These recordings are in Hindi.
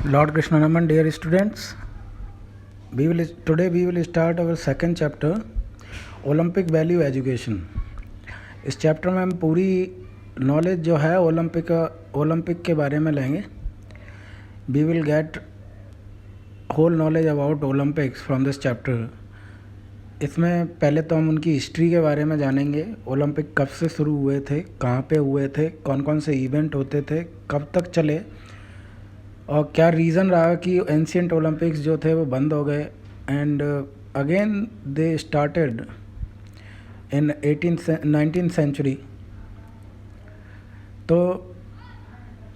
Lord Krishnanaman, dear students, today we will start our second chapter, Olympic Value Education. इस चैप्टर में हम पूरी नॉलेज जो है ओलंपिक के बारे में लेंगे. We will get whole knowledge about Olympics from this chapter. इसमें पहले तो हम उनकी हिस्ट्री के बारे में जानेंगे. ओलंपिक कब से शुरू हुए थे, कहाँ पे हुए थे, कौन कौन से इवेंट होते थे, कब तक चले और क्या रीज़न रहा कि एंशियंट ओलंपिक्स जो थे वो बंद हो गए and again they started in 19th century. तो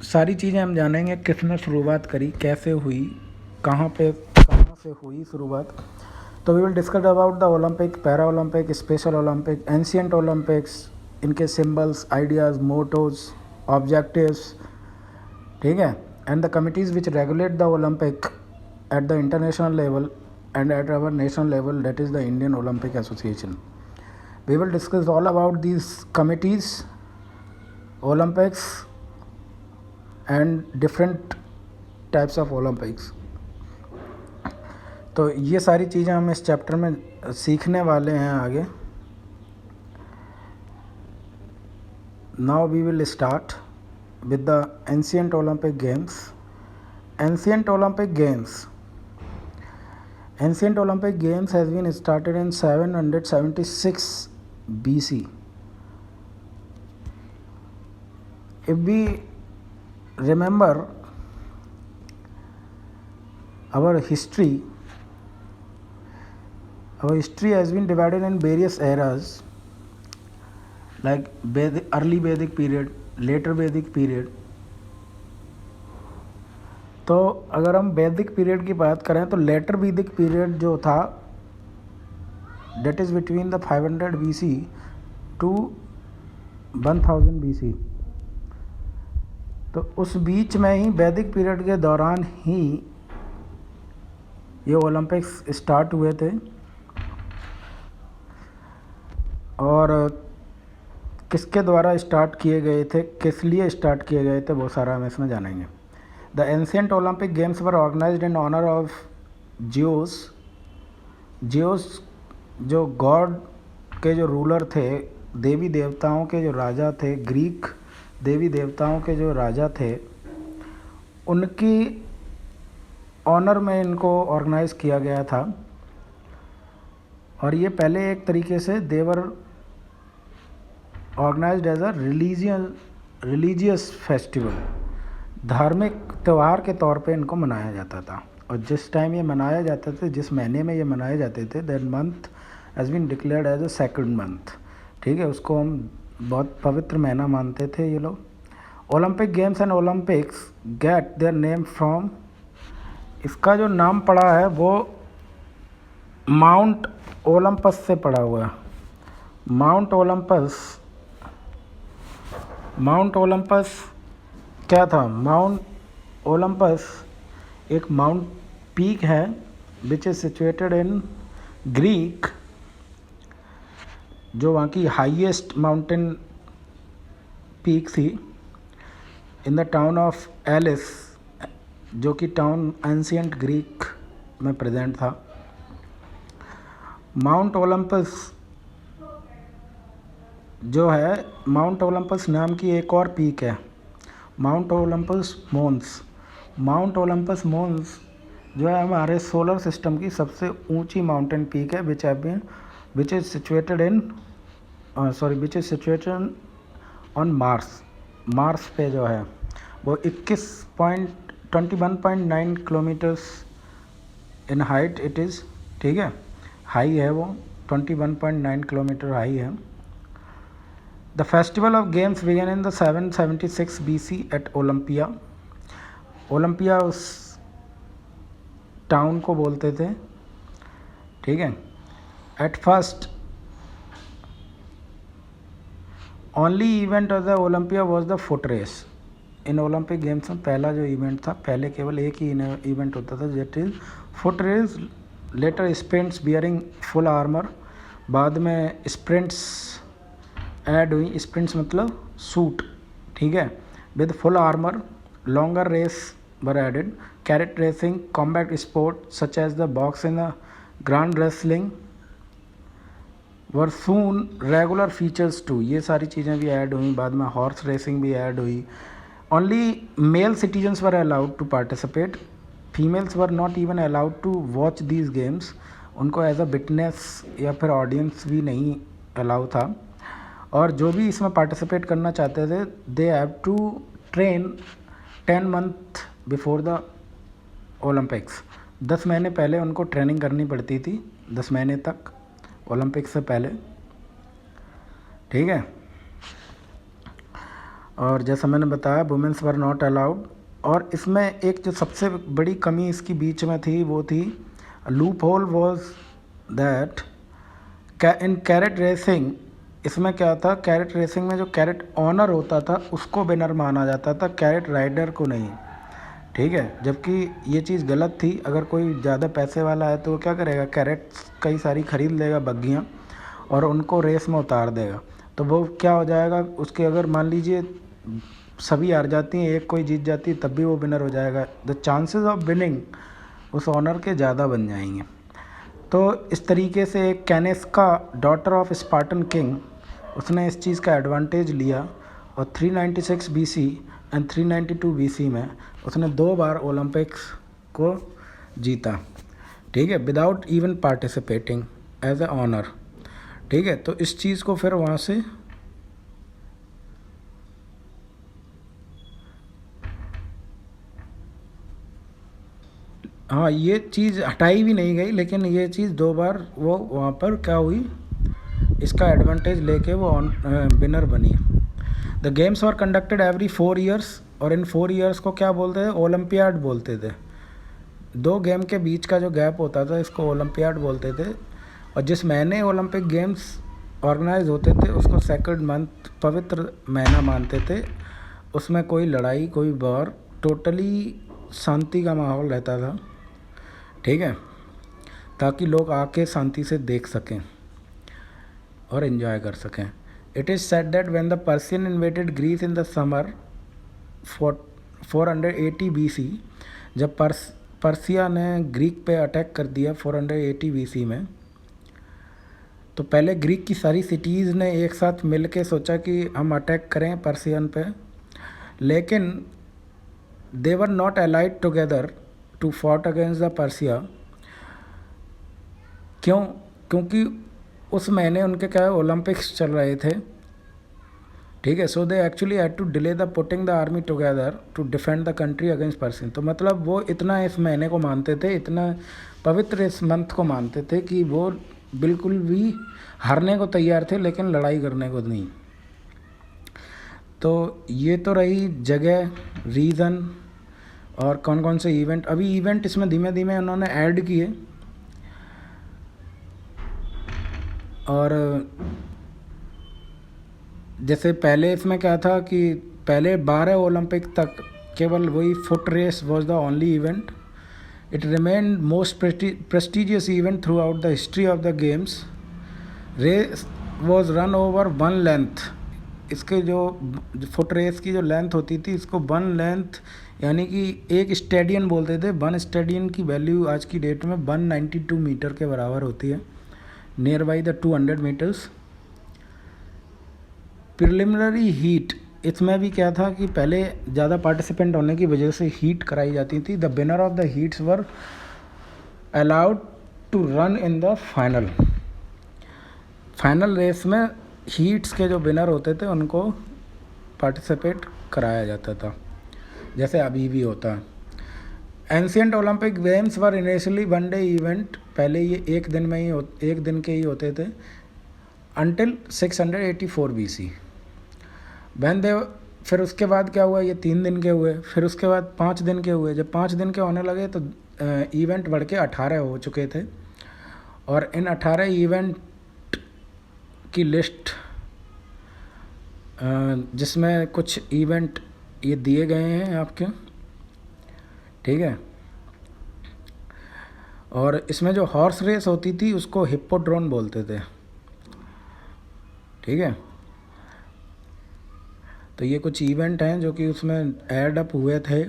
सारी चीज़ें हम जानेंगे, किसने शुरुआत करी, कैसे हुई, कहाँ से हुई शुरुआत. तो we will discuss about the Olympic, para Olympic, special Olympic, ancient Olympics, इनके सिंबल्स, आइडियाज़, मोटोज, ऑब्जेक्टिव्स, ठीक है, and the committees which regulate the Olympic at the international level and at our national level, that is the Indian Olympic Association. We will discuss all about these committees, Olympics and different types of Olympics. तो ये सारी चीज़ें हम इस चैप्टर में सीखने वाले हैं आगे. Now we will start with the ancient Olympic Games. Ancient Olympic Games has been started in 776 BC. If we remember our history has been divided in various eras, like early Vedic period, later Vedic period. तो अगर हम वैदिक पीरियड की बात करें तो लेटर वैदिक पीरियड जो था date is between the 500 BC to 1000 BC. तो उस बीच में ही वैदिक पीरियड के दौरान ही ये ओलंपिक्स स्टार्ट हुए थे. और किसके द्वारा स्टार्ट किए गए थे, किस लिए स्टार्ट किए गए थे, वो सारा हम इसमें जानेंगे. The ancient Olympic games were organized in honour of Zeus जो गॉड के जो रूलर थे, देवी देवताओं के जो राजा थे, ग्रीक देवी देवताओं के जो राजा थे, उनकी ऑनर में इनको ऑर्गेनाइज किया गया था. और ये पहले एक तरीके से they were organised as a religious festival, धार्मिक त्यौहार के तौर पे इनको मनाया जाता था. और जिस टाइम ये मनाया जाता था, जिस महीने में ये मनाए जाते थे, that month has been declared as a sacred month. ठीक है, उसको हम बहुत पवित्र महीना मानते थे ये लोग. Olympic games and Olympics get their name from, इसका जो नाम पड़ा है वो माउंट ओलंपस से पड़ा हुआ है. माउंट ओलंपस क्या था? माउंट ओलंपस एक माउंट पीक है which is situated in Greek, जो वहाँ की हाईएस्ट माउंटेन पीक थी, in the town of Elis, जो कि टाउन एंशियंट ग्रीक में प्रेजेंट था. माउंट ओलंपस जो है, माउंट ओलंपस नाम की एक और पीक है, माउंट ओलंपस मोन्स जो है हमारे सोलर सिस्टम की सबसे ऊंची माउंटेन पीक है, which is situated on Mars पे जो है वो 21.9 kilometres in height it is. ठीक है, हाई है वो, 21.9 किलोमीटर हाई है. The festival of games began in the 776 BC at Olympia. Olympia उस टाउन को बोलते थे. ठीक है, at first only event of the Olympia was the foot race. इन ओलंपिक गेम्स में पहला जो इवेंट था, पहले केवल एक ही इवेंट होता था, that is foot race. Later sprints bearing full armour, बाद में स्प्रिंट्स ऐड हुई. स्प्रिंट्स मतलब सूट, ठीक है, with full armour. Longer race were added. carrot racing, combat sport such as the boxing and ground wrestling were soon regular features too. ये सारी चीज़ें भी ऐड हुई, बाद में हॉर्स रेसिंग भी ऐड हुई. Only male citizens were allowed to participate. Females were not even allowed to watch these games. उनको एज अ विटनेस या फिर ऑडियंस भी नहीं अलाउ था. और जो भी इसमें पार्टिसिपेट करना चाहते थे, they have to train 10 month before the Olympics. 10 महीने पहले उनको ट्रेनिंग करनी पड़ती थी, 10 महीने तक ओलंपिक्स से पहले. ठीक है. और जैसा मैंने बताया, वुमेन्स वर नॉट अलाउड. और इसमें एक जो सबसे बड़ी कमी इसकी बीच में थी वो थी, loop hole was that in carat racing. इसमें क्या था, कैरेट रेसिंग में जो कैरेट ऑनर होता था उसको विनर माना जाता था, कैरेट राइडर को नहीं. ठीक है. जबकि ये चीज़ गलत थी. अगर कोई ज़्यादा पैसे वाला है तो वो क्या करेगा, कैरेट्स कई सारी ख़रीद लेगा बग्गियाँ और उनको रेस में उतार देगा. तो वो क्या हो जाएगा, उसके अगर मान लीजिए सभी हार जाती हैं, एक कोई जीत जाती है, तब भी वो विनर हो जाएगा. द चांसेस ऑफ विनिंग उस ऑनर के ज़्यादा बन जाएंगे. तो इस तरीके से एक कैनेस्का, डॉटर ऑफ स्पार्टन किंग, उसने इस चीज़ का एडवांटेज लिया और 396 BC एंड 392 BC में उसने 2 बार ओलंपिक्स को जीता. ठीक है. Without even participating as a honour. ठीक है. तो इस चीज़ को फिर वहाँ से हाँ, ये चीज़ हटाई भी नहीं गई, लेकिन ये चीज़ 2 बार वो वहाँ पर क्या हुई, इसका एडवांटेज लेके वो विनर बनी. The games were conducted every 4 years. और इन 4 ईयर्स को क्या बोलते थे, ओलंपियाड बोलते थे. 2 गेम के बीच का जो गैप होता था इसको ओलंपियाड बोलते थे. और जिस महीने ओलंपिक गेम्स ऑर्गेनाइज होते थे उसको सेकंड मंथ, पवित्र महीना मानते थे. उसमें कोई लड़ाई, कोई वॉर, टोटली शांति का माहौल रहता था. ठीक है. ताकि लोग आके शांति से देख सकें और एंजॉय कर सकें. It is said that when the Persian invaded Greece in the summer 480 BC, जब पर्सिया ने ग्रीक पे अटैक कर दिया 480 BC में, तो पहले ग्रीक की सारी सिटीज़ ने एक साथ मिल के सोचा कि हम अटैक करें पर्सियन पे. लेकिन they were not allied together to fought against the Persia. क्यों? क्योंकि उस महीने उनके क्या है, ओलंपिक्स चल रहे थे. ठीक है. So they actually had to delay the putting the army together to defend the country against Persian. तो मतलब वो इतना इस महीने को मानते थे, इतना पवित्र इस मंथ को मानते थे कि वो बिल्कुल भी हारने को तैयार थे, लेकिन लड़ाई करने को नहीं. तो ये तो रही जगह, रीज़न और कौन कौन से इवेंट. अभी इवेंट इसमें धीमे धीमे उन्होंने ऐड किए. और जैसे पहले इसमें क्या था कि पहले 12 ओलंपिक तक केवल वही foot race was the only event. It remain most prestigious event throughout the history of the games. Race was run over 1 length. इसके जो फुट रेस की जो लेंथ होती थी, इसको 1 लेंथ यानी कि एक स्टेडियम बोलते थे. 1 स्टेडियम की वैल्यू आज की डेट में 192 मीटर के बराबर होती है, near by the 200 metres. Preliminary heat, इसमें भी क्या था कि पहले ज़्यादा पार्टिसिपेंट होने की वजह से हीट कराई जाती थी. The winner of the heats were allowed to run in the final race में हीट्स के जो विनर होते थे उनको पार्टिसिपेट कराया जाता था, जैसे अभी भी होता है. Ancient Olympic games were initially 1 day event. पहले ये एक दिन के ही होते थे, अंटिल 684 BC. फिर उसके बाद क्या हुआ, ये 3 दिन के हुए, फिर उसके बाद 5 दिन के हुए. जब 5 दिन के होने लगे तो इवेंट बढ़ के 18 हो चुके थे. और इन 18 इवेंट की लिस्ट, जिसमें कुछ इवेंट ये दिए गए हैं आपके. ठीक है. और इसमें जो हॉर्स रेस होती थी उसको हिप्पोड्रोन बोलते थे. ठीक है. तो ये कुछ इवेंट हैं जो कि उसमें ऐड अप हुए थे.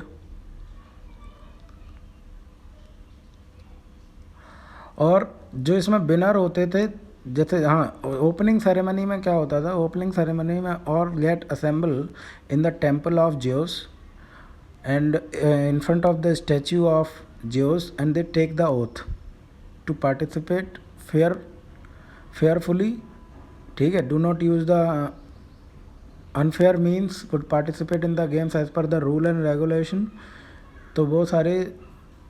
और जो इसमें विनर होते थे, जैसे हाँ ओपनिंग सेरेमनी में क्या होता था, ओपनिंग सेरेमनी में और get assemble in the temple of Zeus and in front of the statue of Zeus and they take the oath to participate fairfully, ठीक है, do not use the unfair means, could participate in the games as per the rule and regulation. तो वो सारे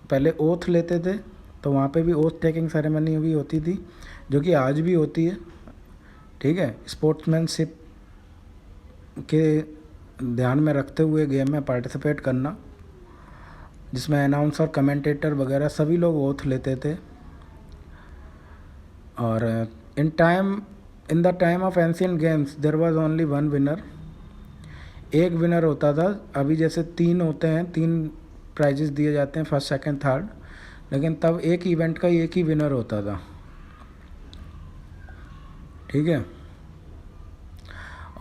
पहले ओथ लेते थे, तो वहाँ पे भी ओथ टेकिंग सेरेमनी भी होती थी, जो कि आज भी होती है, ठीक है, स्पोर्ट्समैनशिप के ध्यान में रखते हुए गेम में पार्टिसिपेट करना, जिसमें अनाउंसर, कमेंटेटर वगैरह सभी लोग ओथ लेते थे। और in the time of ancient games there was only one winner, एक विनर होता था। अभी जैसे 3 होते हैं, 3 प्राइजेस दिए जाते हैं, फर्स्ट सेकंड थर्ड, लेकिन तब एक इवेंट का एक ही विनर होता था, ठीक है।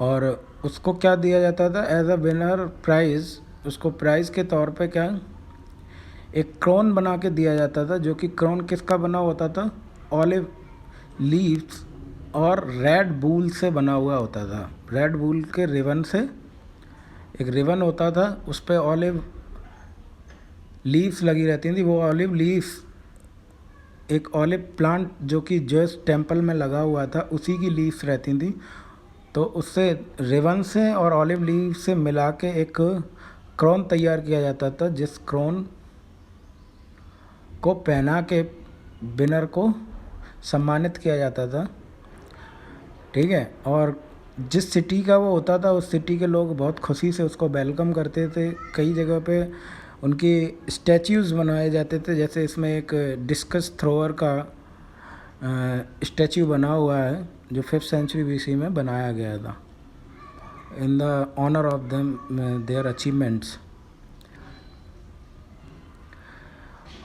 और उसको क्या दिया जाता था एज अ विनर प्राइज़, उसको प्राइज़ के तौर पे क्या एक क्रोन बना के दिया जाता था, जो कि क्रोन किसका बना होता था, ऑलिव लीव्स और रेड बूल से बना हुआ होता था। रेड बूल के रिबन से एक रिबन होता था, उस पर ऑलिव लीव्स लगी रहती थी। वो ऑलिव लीव्स एक ऑलिव प्लांट जो कि जस्ट टेम्पल में लगा हुआ था, उसी की लीव्स रहती थी। तो उससे रिबन से और ऑलिव लीव से मिला के एक क्रोन तैयार किया जाता था, जिस क्रोन को पहना के विनर को सम्मानित किया जाता था, ठीक है। और जिस सिटी का वो होता था, उस सिटी के लोग बहुत खुशी से उसको वेलकम करते थे। कई जगह पे उनकी स्टैच्यूज़ बनाए जाते थे, जैसे इसमें एक डिस्कस थ्रोअर का स्टैच्यू बना हुआ है, जो 5th सेंचुरी BC में बनाया गया था, in the honour of them their achievements.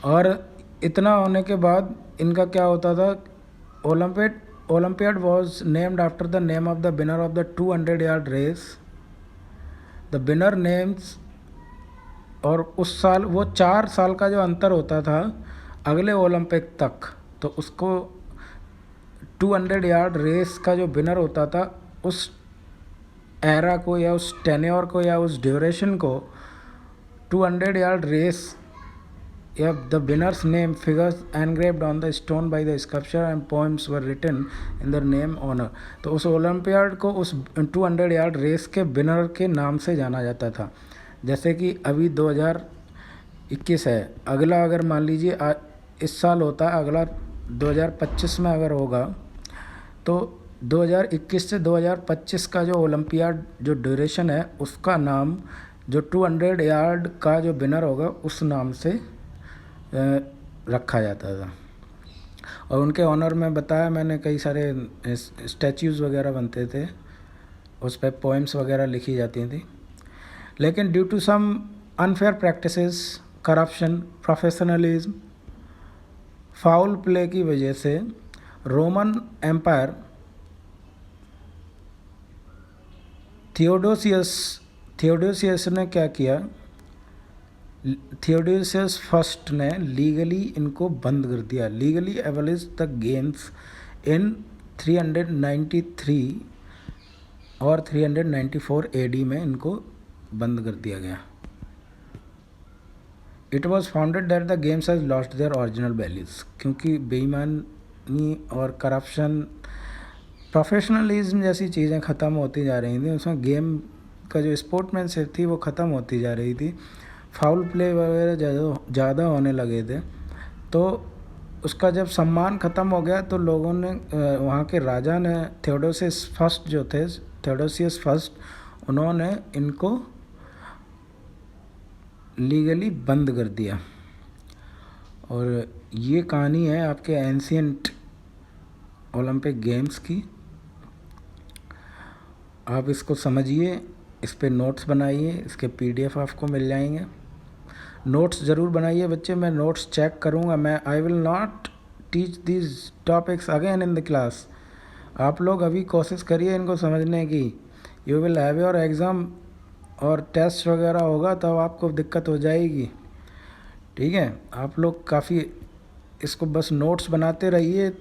और इतना होने के बाद इनका क्या होता था, Olympiad was named after the name of the winner of the 200 yard race. The winner names, और उस साल वो 4 साल का जो अंतर होता था अगले ओलंपिक तक, तो उसको 200 यार्ड रेस का जो विनर होता था, उस एरा को या उस टेन्योर को या उस ड्यूरेशन को 200 यार्ड रेस या the winners name figures engraved on the stone by the sculpture and poems were written in the name honour. तो उस ओलंपियाड को उस 200 यार्ड रेस के विनर के नाम से जाना जाता था। जैसे कि अभी 2021 है, अगला अगर मान लीजिए इस साल होता है, अगला 2025 में अगर होगा, तो 2021 से 2025 का जो ओलंपियाड जो ड्यूरेशन है, उसका नाम जो 200 यार्ड का जो विनर होगा उस नाम से रखा जाता था। और उनके ऑनर में बताया मैंने, कई सारे स्टैच्यूज़ वगैरह बनते थे, उस पर पोएम्स वगैरह लिखी जाती थी। लेकिन due to some unfair practices, corruption, professionalism, foul play की वजह से रोमन एम्पायर थियोडोसियस ने क्या किया, थियोडोसियस फर्स्ट ने लीगली इनको बंद कर दिया, लीगली एबॉलिश द गेम्स इन 393 और 394 AD में इनको बंद कर दिया गया। It was founded that the games has lost their original values, क्योंकि बेईमानी और करप्शन, प्रोफेशनलिज्म जैसी चीज़ें ख़त्म होती जा रही थी, उसमें गेम का जो स्पोर्ट्समैनशिप थी वो ख़त्म होती जा रही थी, फाउल प्ले वगैरह ज़्यादा होने लगे थे। तो उसका जब सम्मान ख़त्म हो गया, तो लोगों ने, वहाँ के राजा ने, थियोडोसियस फर्स्ट जो थे, थियोडोसियस फर्स्ट, उन्होंने इनको लीगली बंद कर दिया। और ये कहानी है आपके एंशिएंट ओलंपिक गेम्स की। आप इसको समझिए, इस पे नोट्स बनाइए, इसके PDF आपको मिल जाएंगे। नोट्स ज़रूर बनाइए बच्चे, मैं नोट्स चेक करूँगा। I will not teach this topics again in the class. आप लोग अभी कोशिश करिए इनको समझने की। You will have your exam और टेस्ट वगैरह होगा, तब आपको दिक्कत हो जाएगी, ठीक है। आप लोग काफ़ी इसको बस नोट्स बनाते रहिए,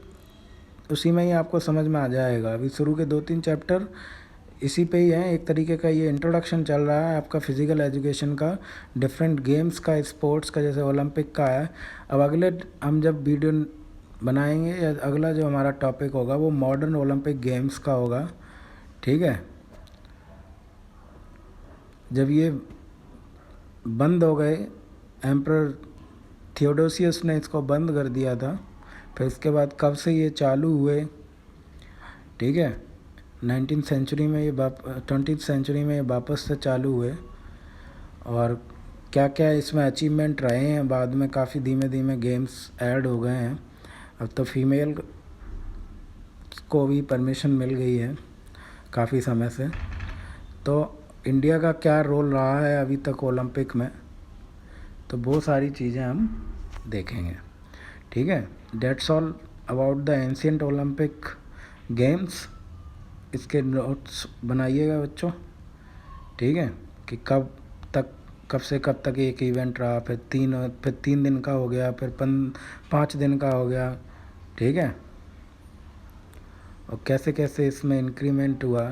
उसी में ही आपको समझ में आ जाएगा। अभी शुरू के 2-3 चैप्टर इसी पे ही हैं। एक तरीके का ये इंट्रोडक्शन चल रहा है आपका फिज़िकल एजुकेशन का, डिफरेंट गेम्स का, स्पोर्ट्स का, जैसे ओलंपिक का है। अब अगले हम जब वीडियो बनाएंगे या अगला जो हमारा टॉपिक होगा वो मॉडर्न ओलंपिक गेम्स का होगा, ठीक है। जब ये बंद हो गए, एम्परर थियोडोसियस ने इसको बंद कर दिया था, फिर इसके बाद कब से ये चालू हुए, ठीक है। 19वीं सेंचुरी में ये 20वीं सेंचुरी में ये वापस से चालू हुए, और क्या क्या इसमें अचीवमेंट रहे हैं। बाद में काफ़ी धीमे धीमे गेम्स ऐड हो गए हैं। अब तो फीमेल को भी परमिशन मिल गई है काफ़ी समय से। तो इंडिया का क्या रोल रहा है अभी तक ओलंपिक में, तो वो सारी चीज़ें हम देखेंगे, ठीक है। That's all about the ancient Olympic games. इसके नोट्स बनाइएगा बच्चों, ठीक है, कि कब से कब तक एक इवेंट रहा, फिर 3 दिन का हो गया, फिर 5 दिन का हो गया, ठीक है, और कैसे कैसे इसमें इंक्रीमेंट हुआ,